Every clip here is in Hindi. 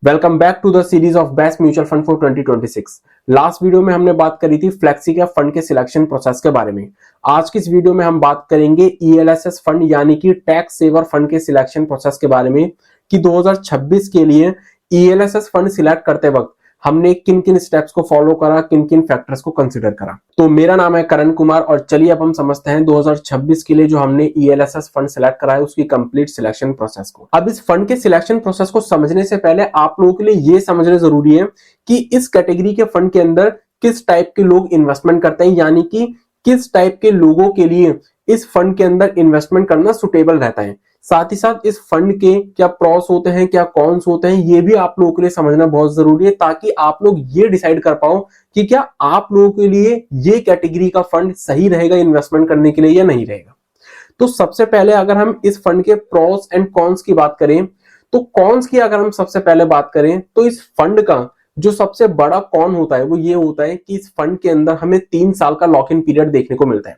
Welcome back to the series of best mutual fund for 2026। Last video में हमने बात करी थी फ्लेक्सी कैप फंड के सिलेक्शन प्रोसेस के बारे में। आज की इस वीडियो में हम बात करेंगे ईएलएसएस फंड यानी कि टैक्स सेवर फंड के सिलेक्शन प्रोसेस के बारे में कि 2026 के लिए ईएलएसएस फंड सिलेक्ट करते वक्त हमने किन किन स्टेप्स को फॉलो करा, किन किन फैक्टर्स को कंसीडर करा। तो मेरा नाम है करण कुमार और चलिए अब हम समझते हैं 2026 के लिए जो हमने ईएलएसएस फंड सिलेक्ट करा है उसकी कंप्लीट सिलेक्शन प्रोसेस को। अब इस फंड के सिलेक्शन प्रोसेस को समझने से पहले आप लोगों के लिए ये समझना जरूरी है कि इस कैटेगरी के फंड के अंदर किस टाइप के लोग इन्वेस्टमेंट करते हैं, यानी कि किस टाइप के लोगों के लिए इस फंड के अंदर इन्वेस्टमेंट करना सुटेबल रहता है। साथ ही साथ इस फंड के क्या प्रॉस होते हैं, क्या कॉन्स होते हैं, ये भी आप लोगों के लिए समझना बहुत जरूरी है ताकि आप लोग ये डिसाइड कर पाओ कि क्या आप लोगों के लिए ये कैटेगरी का फंड सही रहेगा इन्वेस्टमेंट करने के लिए या नहीं रहेगा। तो सबसे पहले अगर हम इस फंड के प्रॉस एंड कॉन्स की बात करें तो कॉन्स की अगर हम सबसे पहले बात करें तो इस फंड का जो सबसे बड़ा कॉन होता है वो ये होता है कि इस फंड के अंदर हमें 3 साल का लॉक इन पीरियड देखने को मिलता है।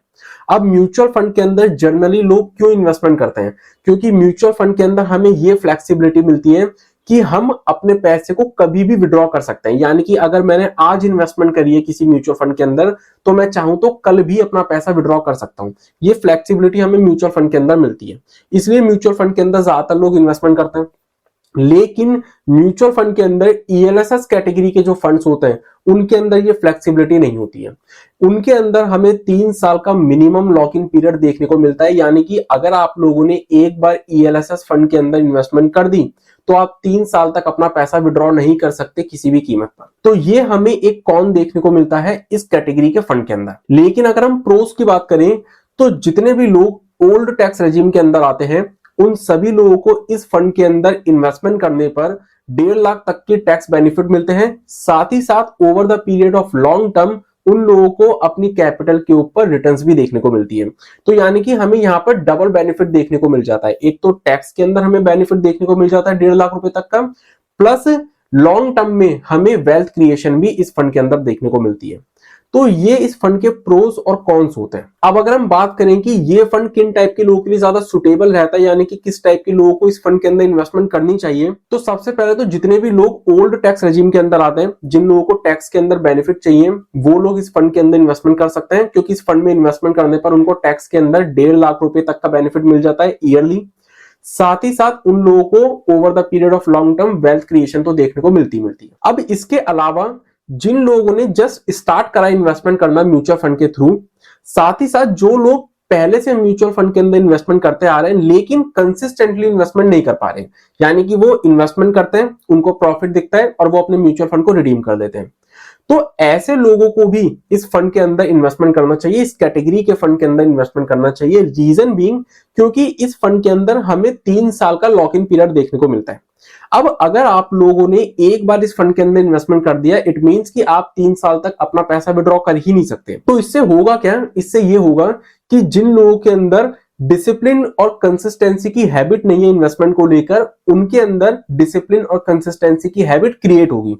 अब म्यूचुअल फंड के अंदर जनरली लोग क्यों इन्वेस्टमेंट करते हैं, क्योंकि म्यूचुअल फंड के अंदर हमें ये फ्लेक्सिबिलिटी मिलती है कि हम अपने पैसे को कभी भी विड्रॉ कर सकते हैं। यानी कि अगर मैंने आज इन्वेस्टमेंट करी है किसी म्यूचुअल फंड के अंदर तो मैं चाहूं तो कल भी अपना पैसा विड्रॉ कर सकता हूं। ये फ्लेक्सिबिलिटी हमें म्यूचुअल फंड के अंदर मिलती है, इसलिए म्यूचुअल फंड के अंदर ज्यादातर लोग इन्वेस्टमेंट करते हैं। लेकिन म्यूचुअल फंड के अंदर ईएलएसएस कैटेगरी के जो फंड्स होते हैं उनके अंदर ये फ्लेक्सिबिलिटी नहीं होती है। उनके अंदर हमें 3 साल का मिनिमम लॉक इन पीरियड देखने को मिलता है, यानी कि अगर आप लोगों ने एक बार ईएलएसएस फंड के अंदर इन्वेस्टमेंट कर दी तो आप 3 साल तक अपना पैसा विड्रॉ नहीं कर सकते किसी भी कीमत पर। तो ये हमें एक कॉन देखने को मिलता है इस कैटेगरी के फंड के अंदर। लेकिन अगर हम प्रोस की बात करें तो जितने भी लोग ओल्ड टैक्स रेजिम के अंदर आते हैं उन सभी लोगों को इस फंड के अंदर इन्वेस्टमेंट करने पर 1.5 लाख तक के टैक्स बेनिफिट मिलते हैं। साथ ही साथ over the period of long term उन लोगों को अपनी कैपिटल के ऊपर रिटर्न्स भी देखने को मिलती है। तो यानी कि हमें यहाँ पर डबल बेनिफिट देखने को मिल जाता है। एक तो टैक्स के अंदर हमें बेनिफिट देखने को मिल जाता है 1.5 लाख रुपए तक का, प्लस लॉन्ग टर्म में हमें वेल्थ क्रिएशन भी इस फंड के अंदर देखने को मिलती है। तो ये इस फंड के प्रोस और कॉन्स होते हैं। अब अगर हम बात करें कि ये फंड किन टाइप के लोगों के लिए ज्यादा सुटेबल रहता है, यानी कि किस टाइप के लोगों को इस फंड के अंदर इन्वेस्टमेंट करनी चाहिए, तो सबसे पहले तो जितने भी लोग ओल्ड टैक्स रेजिम के अंदर आते हैं, जिन लोगों को टैक्स के अंदर बेनिफिट चाहिए, वो लोग इस फंड के अंदर इन्वेस्टमेंट कर सकते हैं, क्योंकि इस फंड में इन्वेस्टमेंट करने पर उनको टैक्स के अंदर 1.5 लाख रुपए तक का बेनिफिट मिल जाता है ईयरली। साथ ही साथ उन लोगों को over the period of long term wealth creation तो देखने को मिलती है। अब इसके अलावा जिन लोगों ने जस्ट स्टार्ट करा इन्वेस्टमेंट करना म्यूचुअल फंड के थ्रू, साथ ही साथ जो लोग पहले से म्यूचुअल फंड के अंदर इन्वेस्टमेंट करते आ रहे हैं लेकिन कंसिस्टेंटली इन्वेस्टमेंट नहीं कर पा रहे, यानी कि वो इन्वेस्टमेंट करते हैं, उनको प्रॉफिट दिखता है और वो अपने म्यूचुअल फंड को रिडीम कर देते हैं, तो ऐसे लोगों को भी इस फंड के अंदर इन्वेस्टमेंट करना चाहिए, इस कैटेगरी के फंड के अंदर इन्वेस्टमेंट करना चाहिए। रीजन बीइंग क्योंकि इस फंड के अंदर हमें 3 साल का लॉक इन पीरियड देखने को मिलता है। अब अगर आप लोगों ने एक बार इस फंड के अंदर इन्वेस्टमेंट कर दिया, इट मींस कि आप 3 साल तक अपना पैसा विड्रॉ कर ही नहीं सकते। तो इससे होगा क्या, इससे ये होगा कि जिन लोगों के अंदर डिसिप्लिन और कंसिस्टेंसी की हैबिट नहीं है इन्वेस्टमेंट को लेकर, उनके अंदर डिसिप्लिन और कंसिस्टेंसी की हैबिट क्रिएट होगी,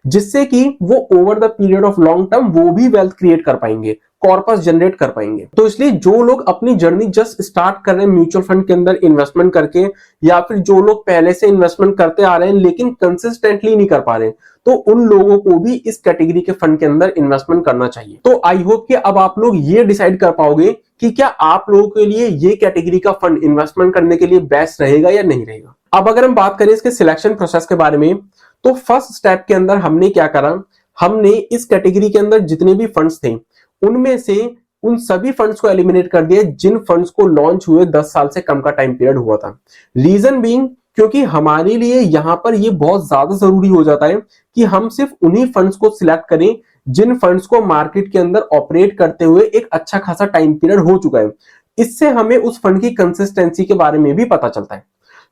जिससे कि वो over the period of long term वो भी वेल्थ क्रिएट कर पाएंगे, कॉर्पस जनरेट कर पाएंगे। तो इसलिए जो लोग अपनी जर्नी जस्ट स्टार्ट कर रहे हैं म्यूचुअल फंड के अंदर इन्वेस्टमेंट करके, या फिर जो लोग पहले से इन्वेस्टमेंट करते आ रहे हैं लेकिन कंसिस्टेंटली नहीं कर पा रहे, तो उन लोगों को भी इस कैटेगरी के फंड के अंदर इन्वेस्टमेंट करना चाहिए। तो आई होप कि अब आप लोग ये डिसाइड कर पाओगे कि क्या आप लोगों के लिए ये कैटेगरी का फंड इन्वेस्टमेंट करने के लिए बेस्ट रहेगा या नहीं रहेगा। अब अगर हम बात करें इसके सिलेक्शन प्रोसेस के बारे में, तो फर्स्ट स्टेप के अंदर हमने क्या करा, हमने इस कैटेगरी के अंदर जितने भी फंड्स थे उनमें से उन सभी फंड्स को एलिमिनेट कर दिया जिन फंड्स को लॉन्च हुए 10 साल से कम का टाइम पीरियड हुआ था। रीजन बीइंग क्योंकि हमारे लिए यहां पर यह बहुत ज्यादा जरूरी हो जाता है कि हम सिर्फ उन्हीं फंड्स को सिलेक्ट करें जिन फंड्स को मार्केट के अंदर ऑपरेट करते हुए एक अच्छा खासा टाइम पीरियड हो चुका है। इससे हमें उस फंड की कंसिस्टेंसी के बारे में भी पता चलता है।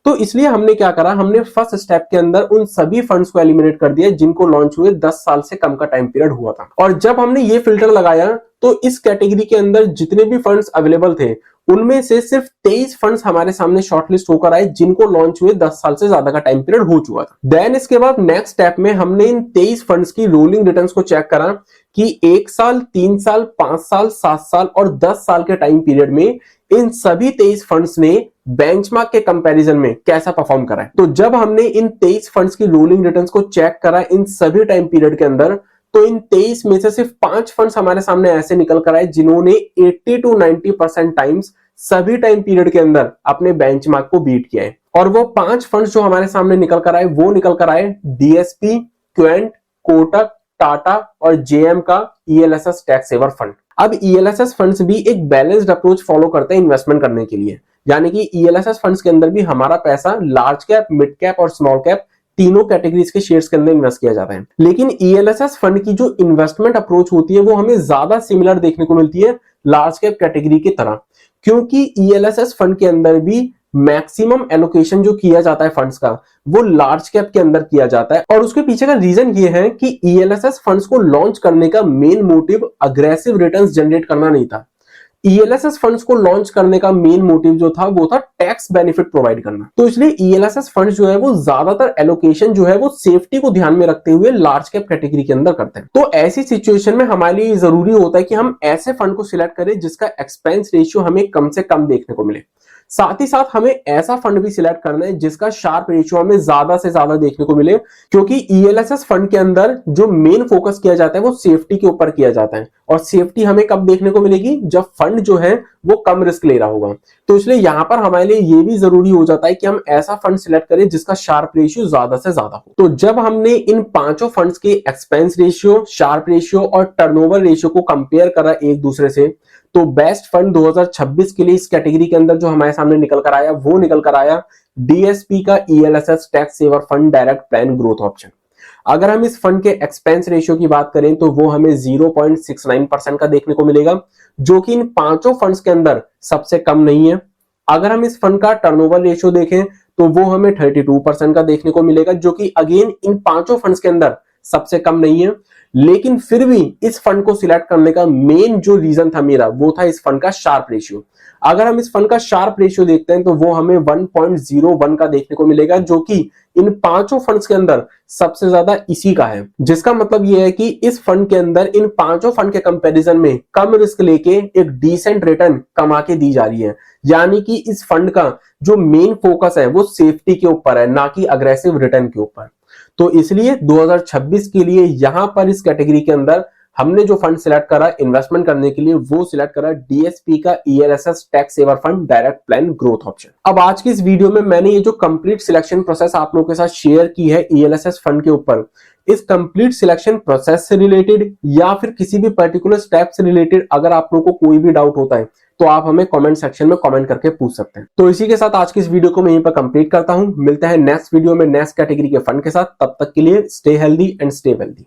तो इसलिए हमने क्या करा, हमने फर्स्ट स्टेप के अंदर उन सभी फंड्स को एलिमिनेट कर दिया जिनको लॉन्च हुए 10 साल से कम का टाइम पीरियड हुआ था। और जब हमने ये फिल्टर लगाया तो इस कैटेगरी के अंदर जितने भी फंड्स अवेलेबल थे उनमें से सिर्फ 23 फंड्स हमारे सामने शॉर्टलिस्ट होकर आए जिनको लॉन्च हुए 10 साल से ज्यादा का टाइम पीरियड हो चुका था। देन इसके बाद नेक्स्ट स्टेप में हमने इन 23 फंड्स की रोलिंग रिटर्न्स को चेक करा कि 1 साल, 3 साल, 5 साल, 7 साल और 10 साल के टाइम पीरियड में इन सभी 23 फंड्स ने बेंचमार्क के कंपैरिजन में कैसा परफॉर्म करा है। तो जब हमने इन 23 फंड्स की रोलिंग रिटर्न्स को चेक करा इन सभी टाइम पीरियड के अंदर, तो इन 23 में से सिर्फ 5 फंड्स हमारे सामने ऐसे निकल कर आए जिन्होंने 80 to 90% टाइम्स सभी टाइम पीरियड के अंदर अपने बेंचमार्क को बीट किया है। और वो 5 फंड्स जो हमारे सामने निकल कर आए वो निकल कर आए डीएसपी, क्वेंट, कोटक, टाटा और जेएम का ईएलएसएस टैक्स सेवर फंड। अब ईएलएसएस फंड्स भी एक बैलेंस्ड अप्रोच फॉलो करते हैं इन्वेस्टमेंट करने के लिए, यानी कि ईएलएसएस फंड्स के अंदर भी हमारा पैसा लार्ज कैप, मिड कैप और स्मॉल कैप तीनों कैटेगरीज के शेयर्स के अंदर इन्वेस्ट किया जाता है। लेकिन ईएलएसएस फंड की जो इन्वेस्टमेंट अप्रोच होती है वो हमें ज्यादा सिमिलर देखने को मिलती है लार्ज कैप कैटेगरी की तरह, क्योंकि ईएलएसएस फंड के अंदर भी मैक्सिमम एलोकेशन जो किया जाता है फंड्स का वो लार्ज कैप के अंदर किया जाता है। और उसके पीछे का रीजन ये है कि ईएलएसएस फंड्स को लॉन्च करने का main motive aggressive returns generate करना नहीं था। ईएलएसएस फंड्स को लॉन्च करने का मेन मोटिव जो था वो था टैक्स बेनिफिट प्रोवाइड करना। तो इसलिए ईएलएसएस फंड्स जो है वो ज्यादातर एलोकेशन जो है वो सेफ्टी को ध्यान में रखते हुए लार्ज कैप कैटेगरी के अंदर करते हैं। तो ऐसी सिचुएशन में हमारे लिए जरूरी होता है कि हम ऐसे फंड को सिलेक्ट करें जिसका एक्सपेंस रेशियो हमें कम से कम देखने को मिले। साथ ही साथ हमें ऐसा फंड भी सिलेक्ट करना है जिसका शार्प रेशियो हमें ज्यादा से ज्यादा देखने को मिले, क्योंकि ईएलएसएस फंड के अंदर जो मेन फोकस किया जाता है वो सेफ्टी के ऊपर किया जाता है। और सेफ्टी हमें कब देखने को मिलेगी? जब फंड जो है वो कम रिस्क ले रहा होगा। तो इसलिए यहां पर हमारे लिए ये भी जरूरी हो जाता है कि हम ऐसा फंड सिलेक्ट करें जिसका शार्प रेशियो ज्यादा से ज्यादा हो। तो जब हमने इन पांचों फंड्स के एक्सपेंस रेशियो, शार्प रेशियो और टर्नओवर रेशियो को कंपेयर करा एक दूसरे से, तो बेस्ट फंड 2026 के लिए इस कैटेगरी के अंदर जो हमारे सामने निकल कर आया वो निकल कर आया डीएसपी का ELSS tax saver fund direct plan growth option. अगर हम इस फंड के एक्सपेंस रेशियो की बात करें तो वो हमें 0.69% का देखने को मिलेगा, जो कि इन पांचों फंड्स के अंदर सबसे कम नहीं है। अगर हम इस फंड का टर्नओवर रेशियो देखें तो वो हमें 32% का देखने को मिलेगा, जो कि अगेन इन पांचों फंड्स के अंदर सबसे कम नहीं है। लेकिन फिर भी इस फंड को सिलेक्ट करने का मेन जो रीजन था मेरा वो था इस फंड का शार्प रेशियो। अगर हम इस फंड का शार्प रेशियो देखते हैं तो वो हमें 1.01 का देखने को मिलेगा, जो कि इन पांचों फंड्स के अंदर सबसे ज्यादा इसी का है। जिसका मतलब ये है कि इस फंड के अंदर इन पांचों फंड के कंपैरिजन में कम रिस्क लेके एक डिसेंट रिटर्न कमा के दी जा रही है। यानी कि इस फंड का जो मेन फोकस है वो सेफ्टी के ऊपर है, ना कि अग्रेसिव रिटर्न के ऊपर। तो इसलिए 2026 के लिए यहां पर इस कैटेगरी के अंदर हमने जो फंड सिलेक्ट करा इन्वेस्टमेंट करने के लिए वो सिलेक्ट करा डीएसपी का ELSS tax saver fund direct plan growth option. अब आज की इस वीडियो में मैंने ये जो कंप्लीट सिलेक्शन प्रोसेस आप लोगों के साथ शेयर की है ईएलएसएस फंड के ऊपर, इस कंप्लीट सिलेक्शन प्रोसेस से रिलेटेड या फिर किसी भी पर्टिकुलर स्टेप से रिलेटेड अगर आप लोगों को कोई भी डाउट होता है तो आप हमें कमेंट सेक्शन में कमेंट करके पूछ सकते हैं। तो इसी के साथ आज की इस वीडियो को मैं यहीं पर कंप्लीट करता हूं। मिलते हैं नेक्स्ट वीडियो में नेक्स्ट कैटेगरी के फंड के साथ। तब तक के लिए stay healthy and stay wealthy.